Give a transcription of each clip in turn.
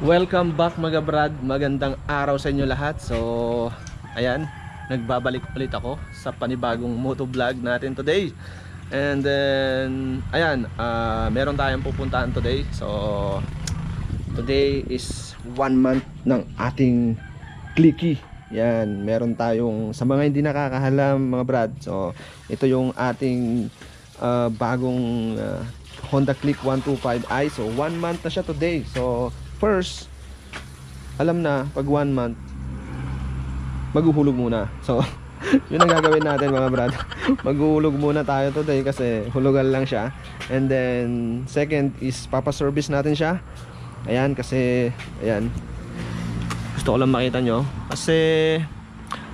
Welcome back mga brad, magandang araw sa inyo lahat. So ayan, nagbabalik ulit ako sa panibagong motovlog natin today. And then ayan, meron tayong pupuntahan today. So today is 1 month ng ating Clicky. Yan, meron tayong, sa mga hindi nakakahalam mga brad, so ito yung ating bagong Honda Click 125i. So 1 month na siya today. So first, alam na, pag 1 month maghuhulog muna. So yun ang gagawin natin mga brad. Maghuhulog muna tayo today kasi hulugan lang siya. And then second is papaservice natin siya. Ayan, kasi ayan, gusto ko lang makita nyo kasi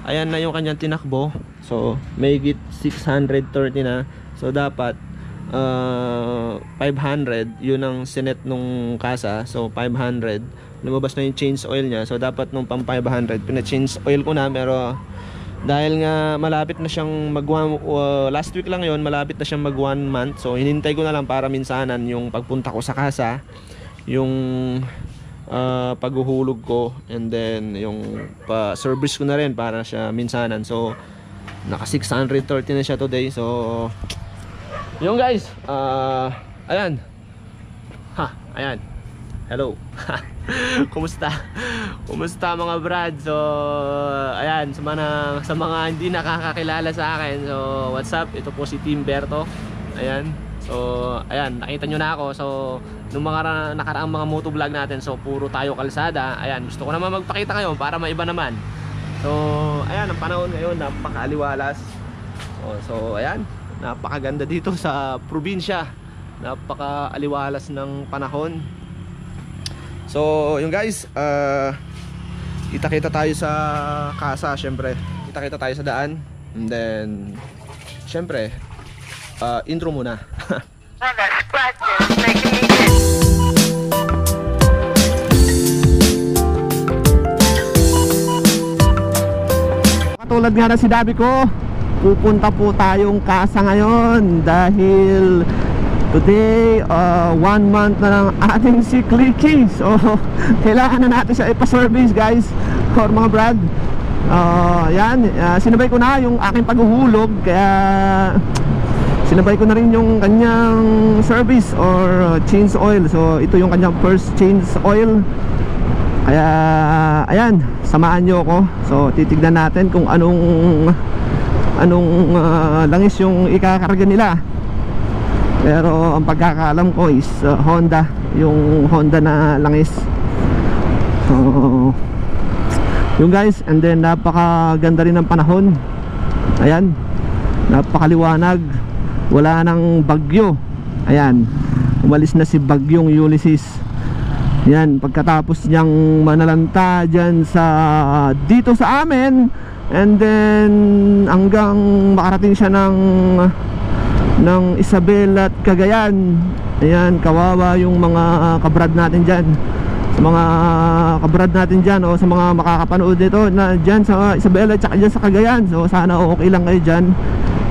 ayan na yung kanyang tinakbo. So may git 630 na. So dapat 500 yun ang sinet nung kasa. So 500, lumabas na yung change oil niya. So dapat nung pang 500 pina-change oil ko na, pero dahil nga malapit na siyang last week lang yon, malapit na siyang mag 1 month. So hinintay ko na lang para minsanan yung pagpunta ko sa kasa, yung paghuhulog ko, and then yung pa-service ko na rin para siya minsanan. So naka 630 na siya today. So yung guys, ayan. Ayan. Hello. Kumusta? Kumusta mga brad? So, ayan, sa mga hindi nakakakilala sa akin. So, what's up? Ito po si Team Berto. Ayan. So, ayan, nakita nyo na ako. So, nung mga nakaraang mga motovlog natin, so puro tayo kalsada. Ayan, gusto ko naman magpakita kayo para maiba naman. So, ayan, ang panahon ngayon napakaaliwalas. So, ayan, napakaganda dito sa probinsya. Napakaaliwalas ng panahon. So, yung guys, kita-kita tayo sa kasa, syempre. Kita-kita tayo sa daan. And then, syempre, intro muna. Katulad nga na sinabi ko, pupunta po tayong kasa ngayon dahil today 1 month na ng ating si Clicky. So kailangan na natin siya ipa-service guys, or mga brad. Yan, sinabay ko na yung aking paghuhulog, kaya sinabay ko na rin yung kanyang service or change oil. So ito yung kanyang first change oil. Kaya ayan, samahan nyo ako. So titignan natin kung anong langis yung ikakarga nila. Pero ang pagkakaalam ko is Honda, yung Honda na langis. So yung guys, and then napakaganda rin ng panahon. Ayan, napakaliwanag, wala nang bagyo. Ayan, umalis na si bagyong Ulysses. Yan, pagkatapos niyang manalanta dyan dito sa amin. And then hanggang makarating siya ng Isabel at Cagayan. Ayan, kawawa yung mga kabrad natin dyan. Sa mga kabrad natin dyan, o sa mga makakapanood dito na dyan sa Isabel at saka dyan sa Cagayan. So sana okay lang kayo dyan.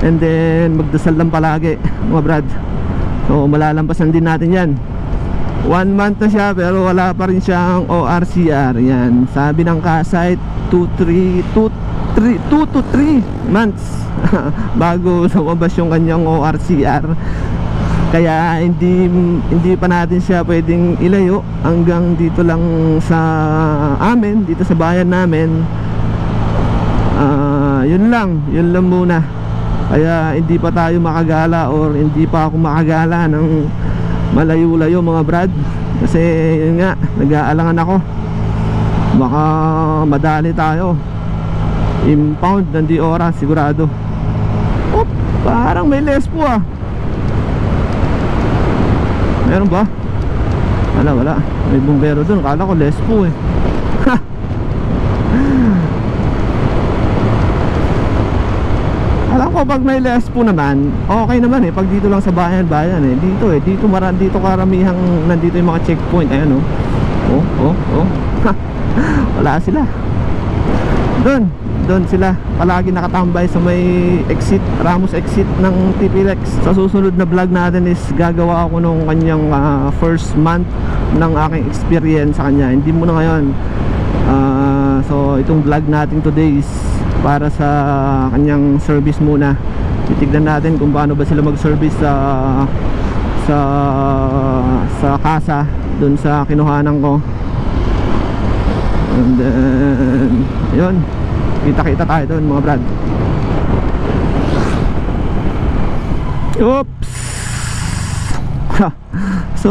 And then magdasal lang palagi mga brad. So malalampasan din natin yan. 1 month na siya pero wala pa rin siyang ORCR. Yan, sabi ng kasite 2 to 3 months bago lumabas yung kanyang ORCR. Kaya hindi pa natin siya pwedeng ilayo hanggang dito lang sa amin, dito sa bayan namin. Yun lang muna. Kaya hindi pa tayo makagala, or hindi pa ako makagala ng malayo-layo mga brad. Kasi yun nga, nag-aalangan ako, baka madali tayo. Impound ng di oras sigurado. Oh, parang may lespo ah. Meron ba? Wala. May bumbero dun. Kala ko lespo eh. Alam ko pag may lespo naman, okay naman eh. Pag dito lang sa bayan eh. Dito karamihang nandito yung mga checkpoint. Ayan oh. Wala sila. Dun, doon sila palagi nakatambay sa may exit, Ramos exit ng TPLEX. Sa susunod na vlog natin is gagawa ako nung kanyang first month ng aking experience sa kanya. Hindi muna ngayon. So itong vlog natin today is para sa kanyang service muna. Titignan natin kung paano ba sila mag-service sa kasa dun sa kinuhanan ko. And then yun, kita-kita tayo dun mga brad. Oops. So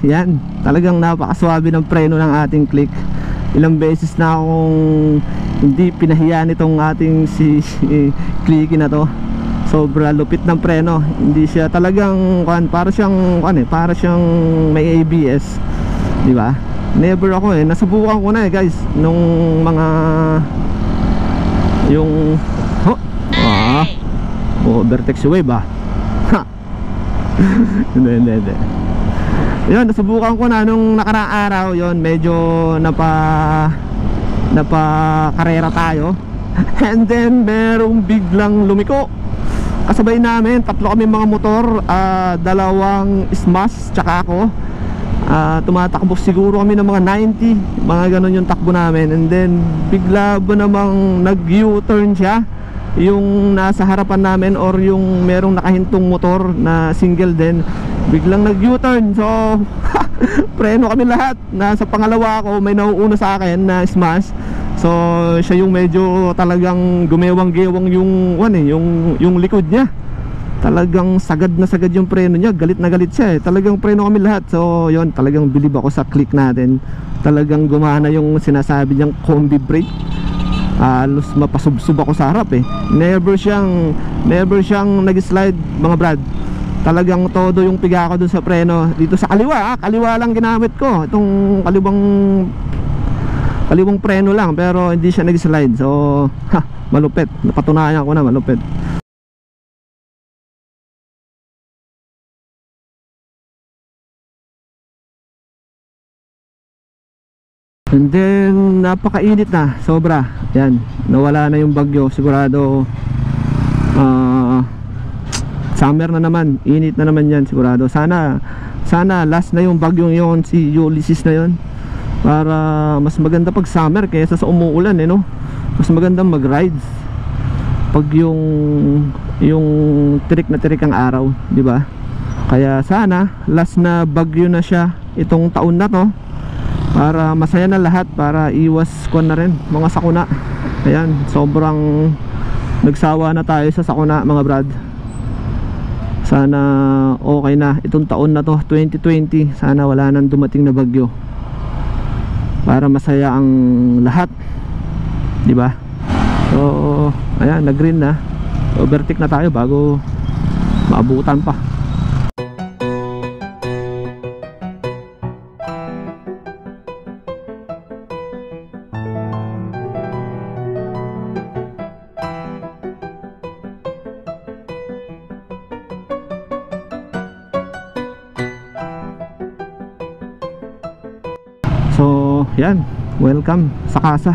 yan, talagang napakaswabe ng preno ng ating Click. Ilang beses na akong hindi pinahiya nitong ating si Clicky na to. Sobra lupit ng preno. Hindi siya talagang para siyang may ABS, di ba? Never ako nasubukan ko na guys nung mga yung Vertex Wave hindi. Yun, nasubukan ko na nung nakaraang araw. Yun, medyo napakarera tayo. And then merong biglang lumiko kasabay namin. Tatlo kami mga motor, dalawang Smash tsaka ako. Tumatakbo siguro kami ng mga 90, mga ganun yung takbo namin. And then bigla ba namang nag-U-turn siya, yung nasa harapan namin or yung merong nakahintong motor na single din, biglang nag-U-turn. So preno kami lahat. Nasa pangalawa ako, may nauuna sa akin na Smash. So siya yung medyo talagang gumewang-gewang yung likod niya. Talagang sagad na sagad yung preno niya. Galit na galit siya Talagang preno kami lahat. So yun, talagang bilib ako sa Click natin. Talagang gumana yung sinasabi niyang combi brake. Halos mapasubsob ako sa harap Never siyang nag-slide mga brad. Talagang todo yung piga ko dun sa preno. Dito sa kaliwa, kaliwa lang ginamit ko. Itong kaliwang preno lang, pero hindi siya nag-slide. So malupit. Napatunayan ko na malupit. And then napakainit na, sobra. Yan, nawala na yung bagyo. Sigurado summer na naman, init na naman yan sigurado. Sana last na yung bagyong yon, si Ulysses na yon, para mas maganda pag summer kaysa sa umuulan no? Mas maganda mag-rides pag yung tirik na tirik ang araw, di ba? Kaya sana last na bagyo na siya itong taon na to, para masaya na lahat, para iwas na rin mga sakuna. Ayan, sobrang nagsawa na tayo sa sakuna mga brad. Sana okay na itong taon na to, 2020. Sana wala nang dumating na bagyo, para masaya ang lahat, di ba? So ayan, nag-green na. Overtake na tayo bago maabutan pa. So yan, welcome sa kasa.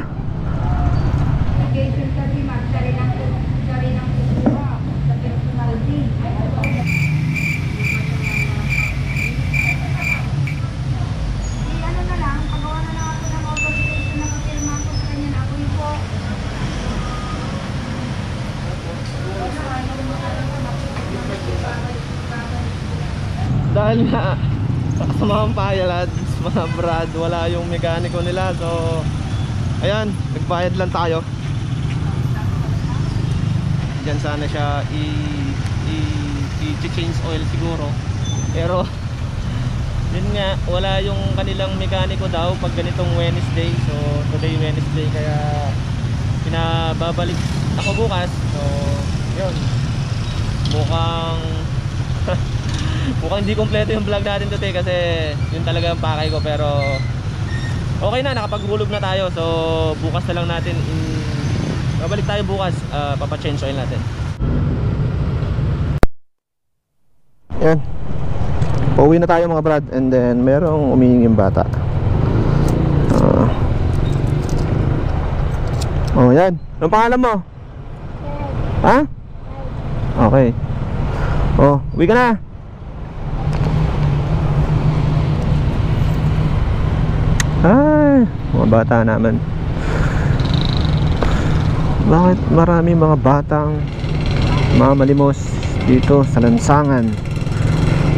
Dahil nga sa mga payalads, mga brad, wala yung mekaniko nila. So ayan, nagbayad lang tayo. Diyan sana siya i-change oil siguro. Pero yun nga, wala yung kanilang mekaniko daw pag ganitong Wednesday. So today Wednesday, kaya pinababalik ako bukas. So yun, mukhang hindi kompleto yung vlog natin today kasi yun talaga ang pakay ko. Pero okay na, nakapaghulog na tayo. So bukas na lang natin babalik tayo bukas, papachange oil natin. Yan, pauwi na tayo mga brad. And then merong uminging bata. Oh yan, Anong pangalan mo? Ha? Okay. Oh, uwi ka na. Ay, mga bata naman. Bakit marami mga batang mga malimos dito sa lansangan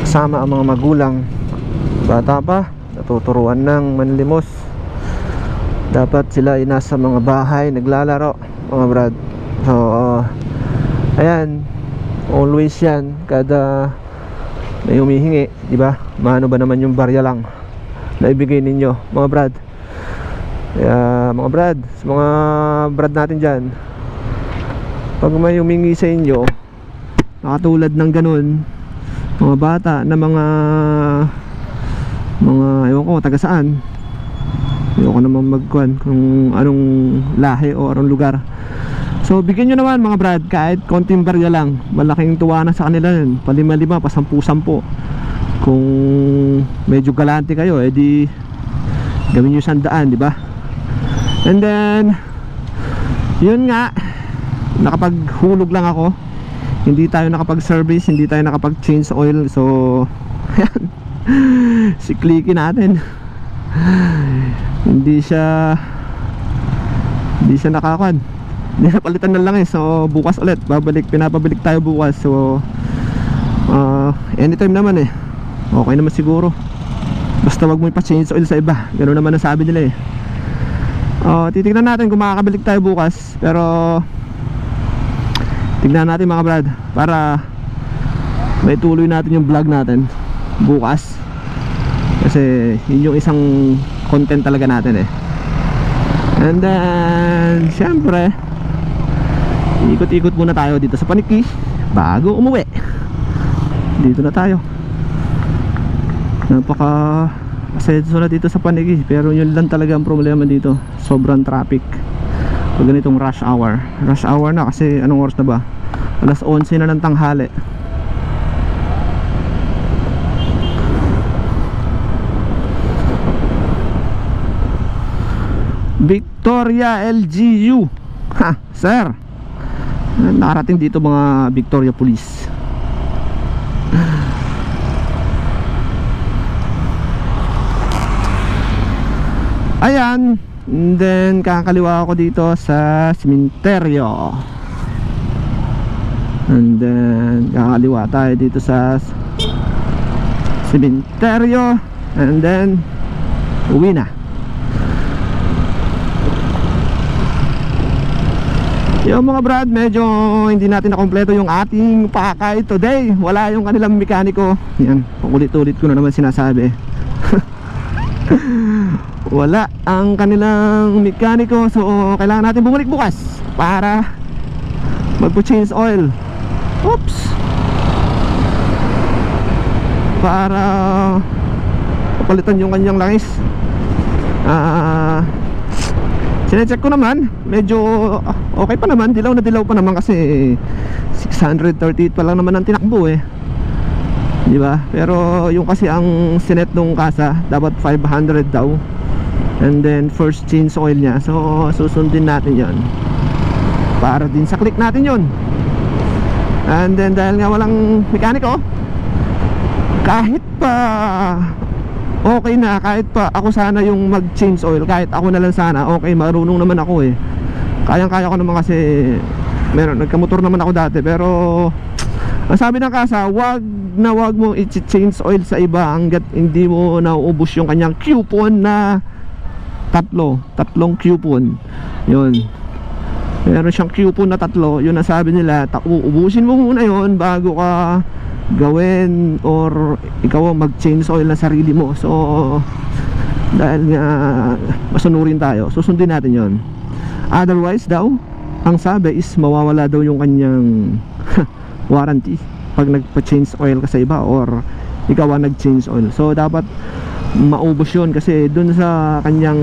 kasama ang mga magulang? Bata pa, natuturuan ng manlimos. Dapat sila ay nasa mga bahay naglalaro, mga brad. So ayan, always yan. Kada may humihingi, di ba? Maano ba naman yung barya lang na ibigay ninyo, mga brad. Kaya mga brad, sa mga brad natin dyan, pag may humingi sa inyo nakatulad ng ganun, mga bata na mga ewan ko taga saan, ewan ko naman magkuhan kung anong lahi o anong lugar. So bigyan nyo naman mga brad, kahit konting barya lang, malaking tuwa na sa kanila yun. Palima-lima, pa 10-10. Kung medyo galante kayo, edi gawin nyo 100, di ba? And then yun nga, nakapaghulog lang ako. Hindi tayo nakapag-service, hindi tayo nakapag-change oil. So ayan, si Clicky natin hindi siya nakakuan, hindi napalitan na lang eh. So bukas ulit, pinapabalik tayo bukas. So anytime naman eh, okay naman siguro. Basta wag mo ipa-change oil sa iba, ganoon naman ang sabi nila eh. Titignan natin kung makakabalik tayo bukas. Pero tignan natin mga brad, para may tuloy natin yung vlog natin bukas. Kasi yun yung isang content talaga natin eh. And then syempre, ikot-ikot muna tayo dito sa Paniki bago umuwi. Dito na tayo. Napaka asenso na dito sa Paniki. Pero yun lang talaga ang problema dito, sobrang traffic pag ganitong rush hour. Rush hour na kasi anong oras na ba? Alas 11 na ng tanghali. Victoria LGU. Ha, sir. Nakarating dito mga Victoria Police. Ayan. And then kakaliwa ako dito sa sementeryo. And then kakaliwa tayo dito sa sementeryo. And then uwi na. Yung mga brad, medyo hindi natin nakompleto yung ating pakay today. Wala yung kanilang mekaniko. Yan, ulit-ulit ko na naman sinasabi. Wala ang kanilang mekaniko. So kailangan natin bumalik bukas para magpo-change oil. Oops. Para papalitan yung kanyang langis. Sinecheck ko naman, medyo okay pa naman, dilaw na dilaw pa naman kasi 638 pa lang naman ang tinakbo eh, di ba? Pero yung kasi ang sinet nung kasa dapat 500 daw. And then first change oil niya. So susundin natin yon para din sa click natin yon. And then dahil nga walang mekaniko, kahit pa okay na, kahit pa ako sana yung mag-change oil, kahit ako na lang sana, okay, marunong naman ako eh. Kayang-kaya ko naman kasi nagkamotor naman ako dati. Pero ang sabi ng kasa, wag mo i-change oil sa iba hanggat hindi mo nauubos yung kanyang coupon na tatlong coupon. Yun, meron siyang coupon na 3. Yun ang sabi nila, ubusin mo muna yun bago ka gawin or ikaw mag-change oil na sarili mo. So dahil nga masunurin tayo, susundin natin yon. Otherwise daw, ang sabi is mawawala daw yung kanyang warranty pag nagpa-change oil ka sa iba or ikaw ang nag-change oil. So dapat maubos yun kasi dun sa kanyang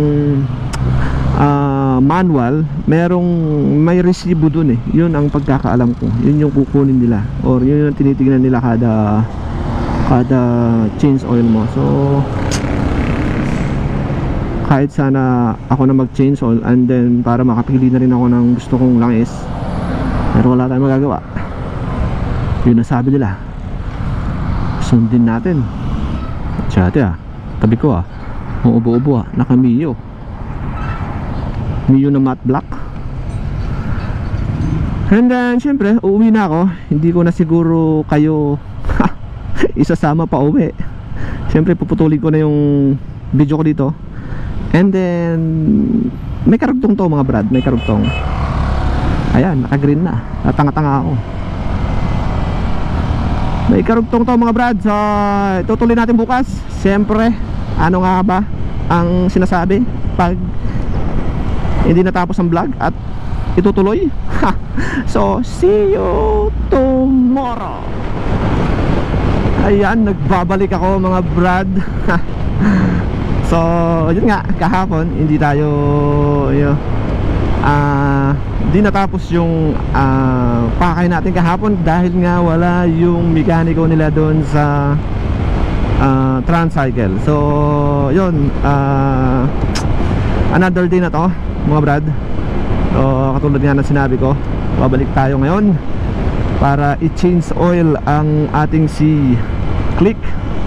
manual, may resibo dun eh. Yun ang pagkakaalam ko, yun yung kukunin nila or yun yung tinitignan nila kada change oil mo. So kahit sana ako na mag-change oil, and then para makapili na rin ako ng gusto kong langis, pero wala tayong magagawa. Yun ang sabi nila, sundin natin. Tsate tabi ko ubo-ubo naka Mio na matte black. And then syempre uuwi na ako. Hindi ko na siguro kayo isasama pa uwi. Syempre puputulin ko na yung video ko dito. And then may karugtong to mga brad, may karugtong. Ayan, naka-green na. Natanga-tanga ako. May karugtong to mga brad. So tutuloy natin bukas. Syempre, ano nga ba ang sinasabi pag hindi natapos ang vlog at itutuloy? So see you tomorrow. Ayan, nagbabalik ako mga brad. So yun nga, kahapon hindi tayo hindi natapos yung pakay natin kahapon dahil nga wala yung mekaniko nila doon sa Transcycle. So yun, another day na to mga brad. So katulad nga ng sinabi ko, babalik tayo ngayon para i-change oil ang ating si Click,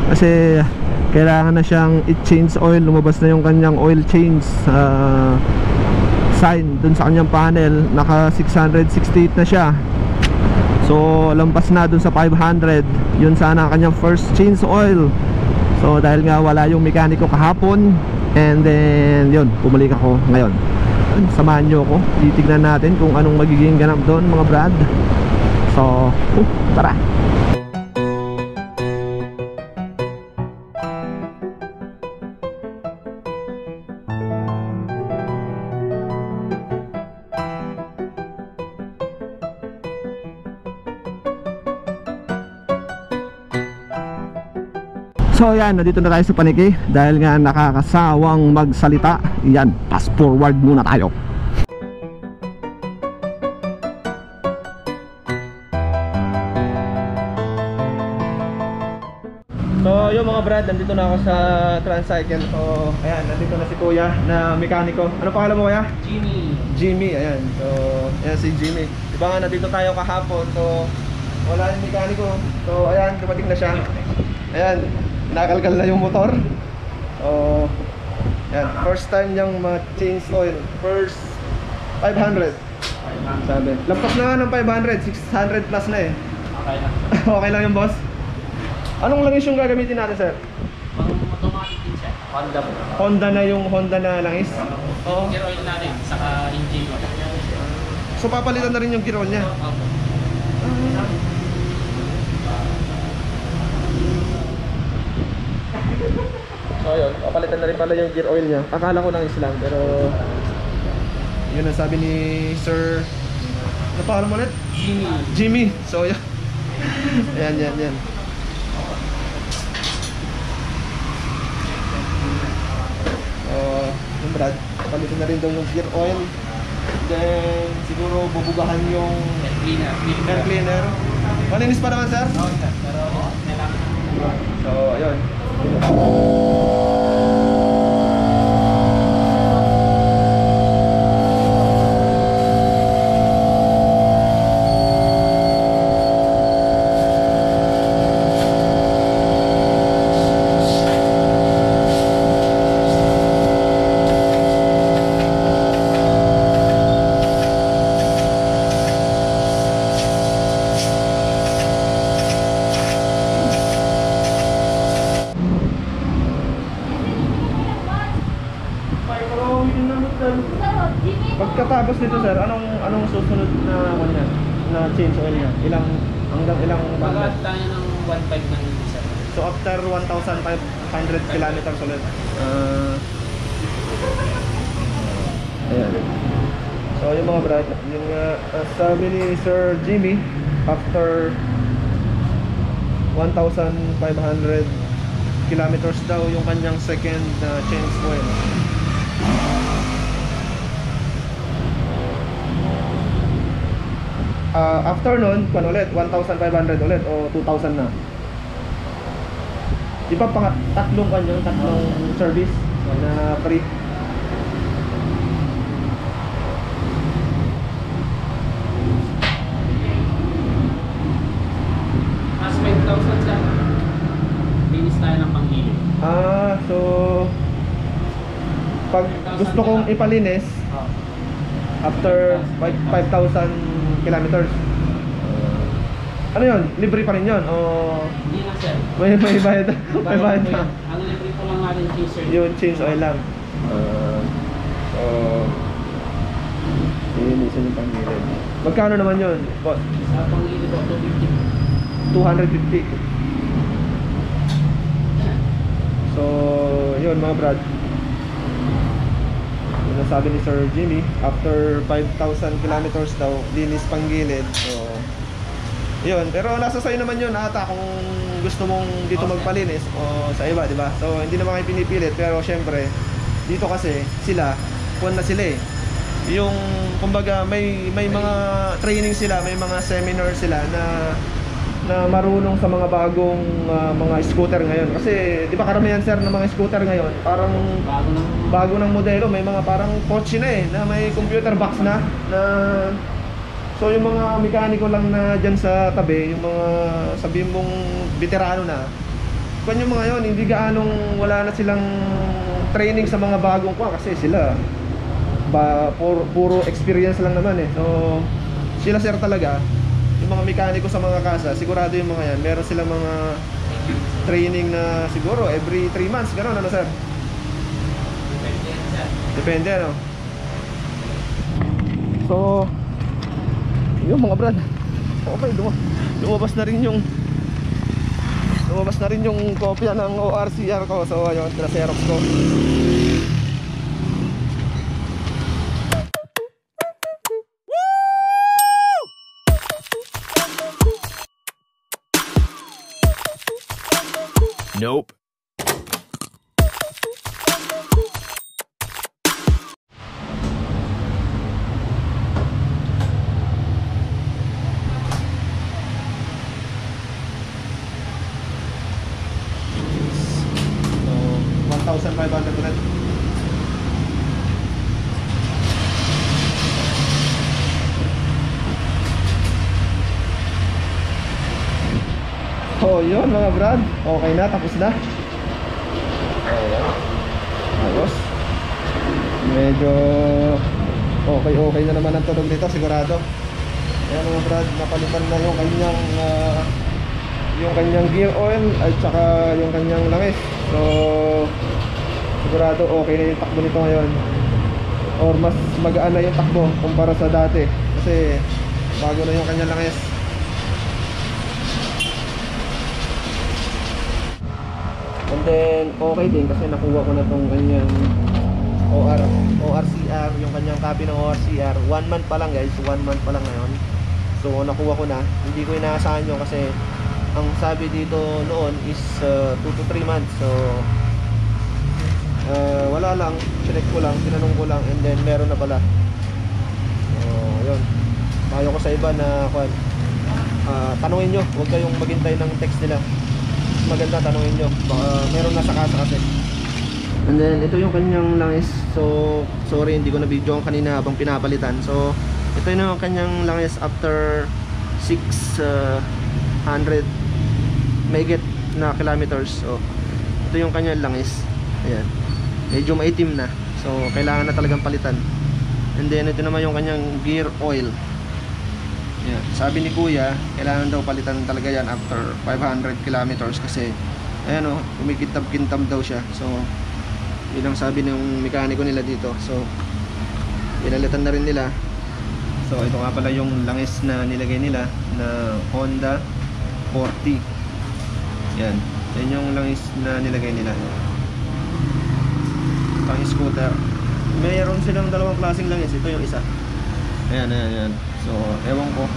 kasi kailangan na siyang i-change oil. Lumabas na yung kanyang oil change sign dun sa kanyang panel. Naka 668 na siya. So lampas na dun sa 500. Yun sana ang kanyang first change oil. So dahil nga wala yung mekaniko kahapon, and then yun, bumalik ako ngayon. Samahan nyo ako, titignan natin kung anong magiging ganap doon mga brad. So tara. So yan, nandito na tayo sa paniki. Dahil nga nakakasawang magsalita, yan, fast forward muna tayo. So yung mga brad, nandito na ako sa Transcycle. So ayan, nandito na si kuya na mekaniko. Ano pangalan mo kuya? Jimmy, ayan. So ayan si Jimmy. Diba nga nandito tayo kahapon, so wala yung mekaniko. So ayan, dumating na siya. Ayan, nakalkal na yung motor. So yan, first time niyang ma-change oil. First 500 sabi. Lampas na nga ng 500, 600 plus na eh. Okay lang. Okay lang yung boss. Anong langis yung gagamitin natin sir? Automatic din siya. Honda po. Honda na yung Honda na langis? Oo. Gear oil natin, saka engine oil. So papalitan na rin yung gear oil niya? Opo. So yun, papalitan na rin pala yung gear oil niya. Akala ko langis lang, pero yun ang sabi ni Sir, ano pangalan mo ulit? Jimmy. So yun. Yan. Yung brad, palitan na rin daw yung gear oil. Then siguro bubugahan yung air cleaner. Malinis pa naman sir? Oo sir, pero kailangan. So ayun. Pagkatapos nito sir, anong susunod na kanya na change oil niya? Hanggang ilang Bagat tayo ng 1.5 ng isa. So after 1,500 kilometers ulit. Ayan. So yung mga brad, yung sabi ni Sir Jimmy, after 1,500 kilometers daw yung kanyang second change oil. After nun, ulit 1,500 ulit o 2,000 na. Di ba tatlong service na free? gusto kong ipalinis after 5,000 kilometers. Ano yun? Libre pa rin yun? O Hindi na sir. may bayad? May bayad na? Ang libre po lang natin chaser. Yung change oil lang. So linisin yung panggilid. Magkano naman yun? Boss? Sa pangilid po, 250. 250. So yun mga brad, yung nasabi ni Sir Jimmy, after 5,000 kilometers daw linis panggilid. So yun, pero nasa sa'yo naman yun ata kung gusto mong dito magpalinis o sa iba, di ba? So hindi naman kayo pinipilit, pero syempre dito kasi sila kuwan na sila eh. Yung kumbaga may mga training sila, may mga seminar sila na marunong sa mga bagong mga scooter ngayon. Kasi di ba karamihan sir ng mga scooter ngayon parang bago ng modelo, may mga parang kotse na eh, na may computer box na so yung mga mekaniko lang na dyan sa tabi, yung mga sabihin mong veterano na kung yung mga yun, hindi gaanong wala na silang training sa mga bagong kwa, kasi sila puro experience lang naman eh. So sila sir talaga, yung mga mekaniko sa mga kasa, sigurado yung mga yan, meron silang mga training na siguro every 3 months, gano'n ano sir? Depende yan sir. Depende ano. So yung mga brad, okay, lumabas na rin yung kopya ng ORCR ko. So ayun, na-xerox ko. Nope. So 1,500 ulit. Oh, yun mga brad. Okay na, tapos na. Ayan. Ayos. Medyo okay na naman ang tunog nito, sigurado. Ayan mga brad, napalitan na yung kanyang gear oil at saka yung kanyang langis. So sigurado okay na yung takbo nito ngayon, or mas magaan na yung takbo kumpara sa dati, kasi bago na yung kanyang langis. And then okay din kasi nakuha ko na tong kanyang ORCR, yung kanyang copy ng ORCR. 1 month pa lang guys, 1 month pa lang ngayon. So nakuha ko na, hindi ko inaasahan yun kasi ang sabi dito noon is 2 to 3 months. So wala lang, check ko lang, tinanong ko lang, and then meron na pala. So yun, payo ko sa iba na tanungin nyo, huwag kayong maghintay ng text nila. Maganda tanungin nyo, baka meron na sa kasa kasi. And then ito yung kanyang langis. So sorry, hindi ko na video kanina habang pinapalitan. So ito yung kanyang langis after 600 megit na kilometers. So ito yung kanyang langis. Ayan, medyo maitim na, so kailangan na talagang palitan. And then ito naman yung kanyang gear oil. Ayan, sabi ni kuya, kailangan daw palitan talaga yan after 500 kilometers kasi ayan o, kumikintab-kintab daw siya. So yun ang sabi ng mekaniko nila dito. So pinalitan na rin nila. So ito nga pala yung langis na nilagay nila na Honda 40. Yan, yan yung langis na nilagay nila pang scooter. Mayroon silang dalawang klaseng langis. Ito yung isa. Ayan, ayan, ayan. So ewan ko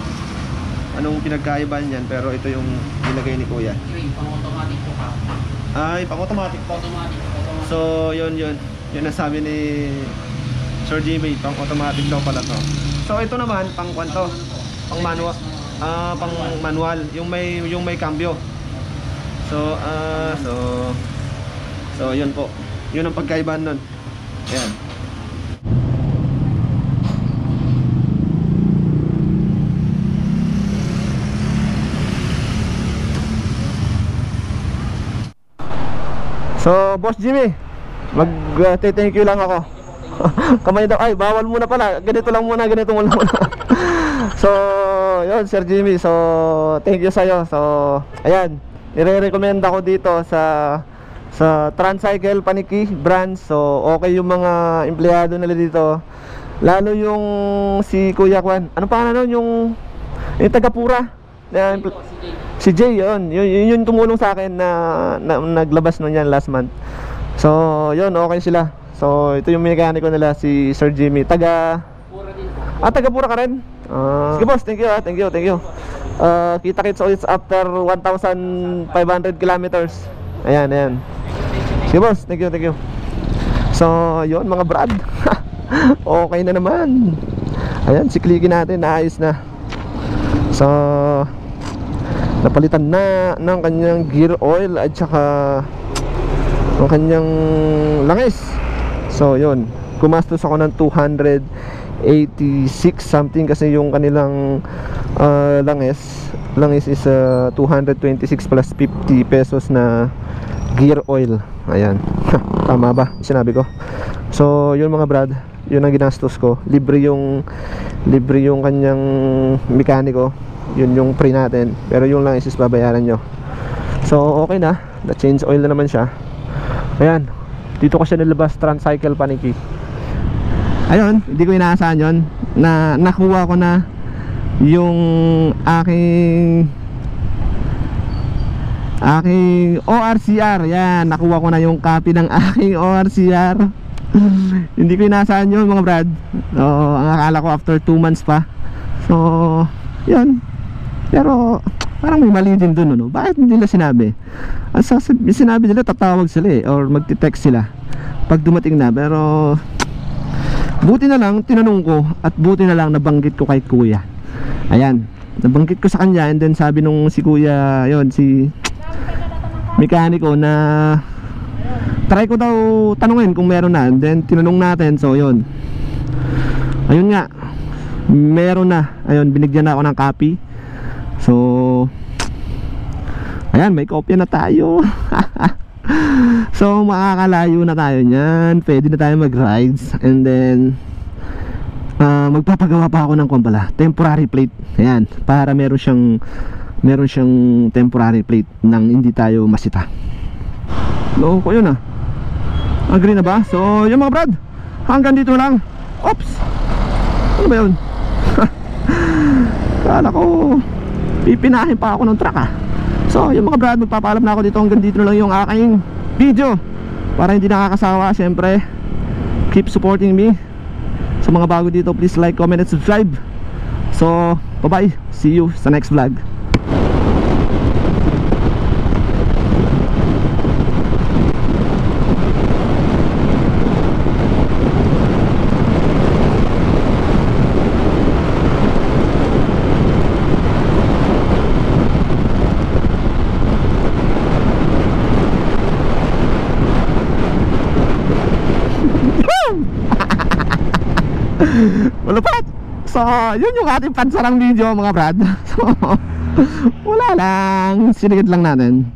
anong pinagkaiban yan, pero ito yung nilagay ni kuya. Pang automatic po ka. Ay, pang automatic po. Automatic. So yun ang sabi ni Sir Jimmy, pang automatic daw pala to. So ito naman pang kwanto, pang manual, pang manual, yung may cambio. So so yun po, yun ang pagkaibahan nun. Ayan. So Boss Jimmy, mag-thank you lang ako. Kamay daw, ay bawal muna pala. Ganito lang muna, ganito muna. So, yun Sir Jimmy. So, thank you sa'yo. So, ayan, nire-recommend ako dito sa Transcycle Paniki branch. So, okay yung mga empleyado nila dito. Lalo yung si Kuya Kwan. Ano pa nun? Yung taga-Pura. Si Jay, yun yung tumulong sa akin na naglabas nun yan last month. So, yun, okay sila. So, ito yung mekaniko nila, si Sir Jimmy. Pura din po. Taga-Pura ka rin? Sige boss, thank you. Kita-kits ulit after 1,500 kilometers. Ayan. Sige boss, thank you. So, yun mga brad. Okay na naman. Ayan, siklikin natin, naayos na. So, napalitan na ng kanyang gear oil at saka ng kanyang langis. So yun, gumastos ako ng 286 something kasi yung kanilang langis is 226 plus 50 pesos na gear oil. Ayan. Tama ba sinabi ko? So yun mga brad, yun ang ginastos ko. Libre yung kanyang mekaniko. Yun yung pre natin. Pero yung langis is babayaran nyo. So okay na, na-change oil na naman siya. Ayan, dito ko siya nilabas, Transcycle Paniki. Ayun, hindi ko inaasahan yun na nakuha ko na yung aking ORCR. Yan, nakuha ko na yung copy ng aking ORCR. Hindi ko inaasahan yun mga brad. So, ang akala ko after 2 months pa. So, yun. Pero parang may mali din dun, no? Bakit hindi nila sinabi? Ang sinabi nila, tatawag sila or magti-text sila pag dumating na. Pero buti na lang tinanong ko at buti na lang nabanggit ko kay kuya. Ayan, nabanggit ko sa kanya. And then sabi nung si kuya, yun, si mekaniko, na try ko daw tanungin kung meron na. And then tinanong natin. So yun, ayun nga, meron na. Ayun, binigyan na ako ng copy. So ayan, may kopya na tayo. So makakalayo na tayo niyan. Pwede na tayo mag-rides. And then magpapagawa pa ako ng temporary plate. Ayan, para meron siyang temporary plate nang hindi tayo masita. Loko yun Agree na ba? So yung mga brad, hanggang dito lang. Oops, ano ba yun? Kala ko pipinahin pa ako ng truck So yung mga brad, magpapaalam na ako dito. Hanggang dito na lang yung aking video, para hindi nakakasawa. Siyempre, keep supporting me. Sa mga bago dito, please like, comment, and subscribe. So bye bye, see you sa next vlog. Malupit! So, yun yung ating pansarang video mga brad. So, wala lang, sinigid lang natin.